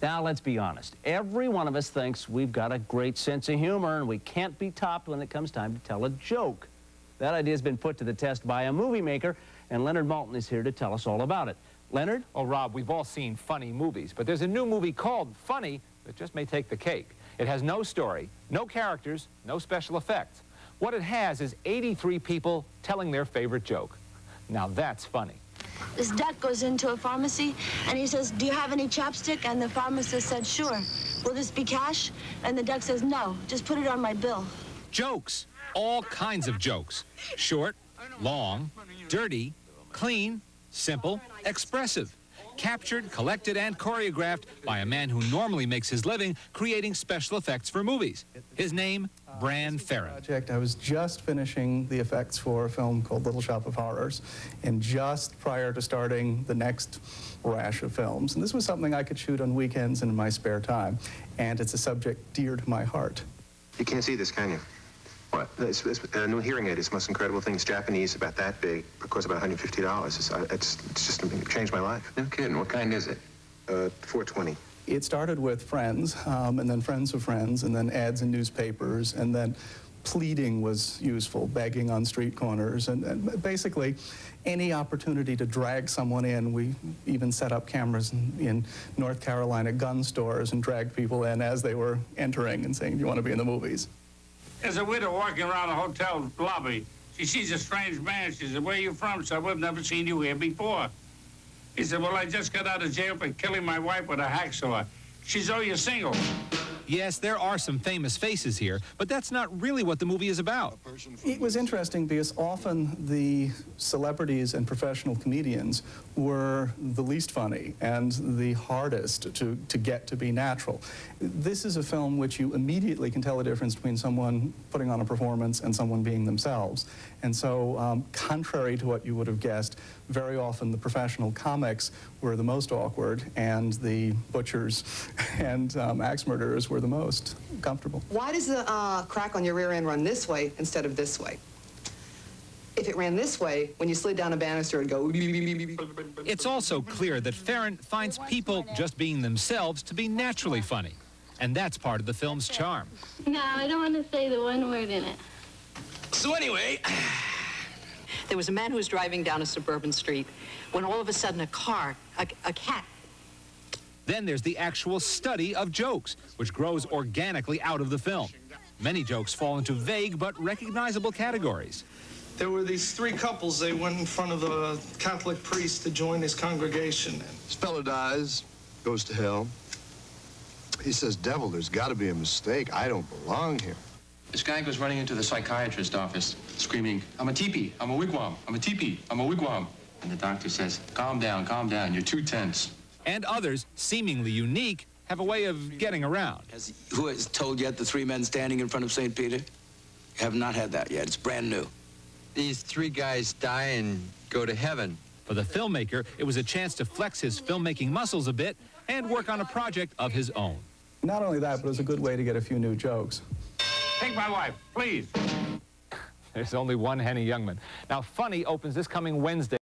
Now, let's be honest. Every one of us thinks we've got a great sense of humor, and we can't be topped when it comes time to tell a joke. That idea has been put to the test by a movie maker, and Leonard Maltin is here to tell us all about it. Leonard? Oh, Rob, we've all seen funny movies, but there's a new movie called Funny that just may take the cake. It has no story, no characters, no special effects. What it has is 83 people telling their favorite joke. Now that's funny. This duck goes into a pharmacy, and he says, "Do you have any chapstick?" And the pharmacist said, "Sure. Will this be cash?" And the duck says, "No, just put it on my bill." Jokes. All kinds of jokes. Short, long, dirty, clean, simple, expressive. Captured, collected, and choreographed by a man who normally makes his living creating special effects for movies. His name, Bran Ferren. I was just finishing the effects for a film called Little Shop of Horrors, and just prior to starting the next rash of films. And this was something I could shoot on weekends and in my spare time, and it's a subject dear to my heart. You can't see this, can you? What? It's a new hearing aid. It's the most incredible thing. It's Japanese, about that big. It costs about $150. It's just changed my life. No kidding. What kind is it? $420. It started with friends, and then friends of friends, and then ads in newspapers, and then pleading was useful, begging on street corners, and basically any opportunity to drag someone in. We even set up cameras in North Carolina gun stores and dragged people in as they were entering and saying, "Do you want to be in the movies?" There's a widow walking around the hotel lobby. She sees a strange man. She said, "Where are you from?" She said, "We've never seen you here before." He said, "Well, I just got out of jail for killing my wife with a hacksaw." She said, "Oh, you're single." Yes, there are some famous faces here, but that's not really what the movie is about. It was interesting because often the celebrities and professional comedians were the least funny and the hardest to get to be natural. This is a film which you immediately can tell the difference between someone putting on a performance and someone being themselves. And so, contrary to what you would have guessed, very often the professional comics were the most awkward, and the butchers and axe murderers were the most comfortable. Why does the crack on your rear end run this way instead of this way? If it ran this way, when you slid down a banister, it'd go... It's also clear that Ferren finds people just being themselves to be naturally funny. And that's part of the film's charm. No, I don't want to say the one word in it. So anyway, There was a man who was driving down a suburban street when all of a sudden a cat... Then there's the actual study of jokes, which grows organically out of the film. Many jokes fall into vague but recognizable categories. There were these three couples. They went in front of a Catholic priest to join his congregation. This fellow dies, goes to hell. He says, "Devil, there's got to be a mistake. I don't belong here." this guy goes running into the psychiatrist's office, screaming, "I'm a teepee, I'm a wigwam, I'm a teepee, I'm a wigwam." And the doctor says, calm down, you're too tense." And others, seemingly unique, have a way of getting around. Who has told yet the three men standing in front of St. Peter? You have not had that yet. It's brand new. These three guys die and go to heaven. For the filmmaker, it was a chance to flex his filmmaking muscles a bit and work on a project of his own. Not only that, but it was a good way to get a few new jokes. Take my wife, please. There's only one Henny Youngman. Now, Funny opens this coming Wednesday.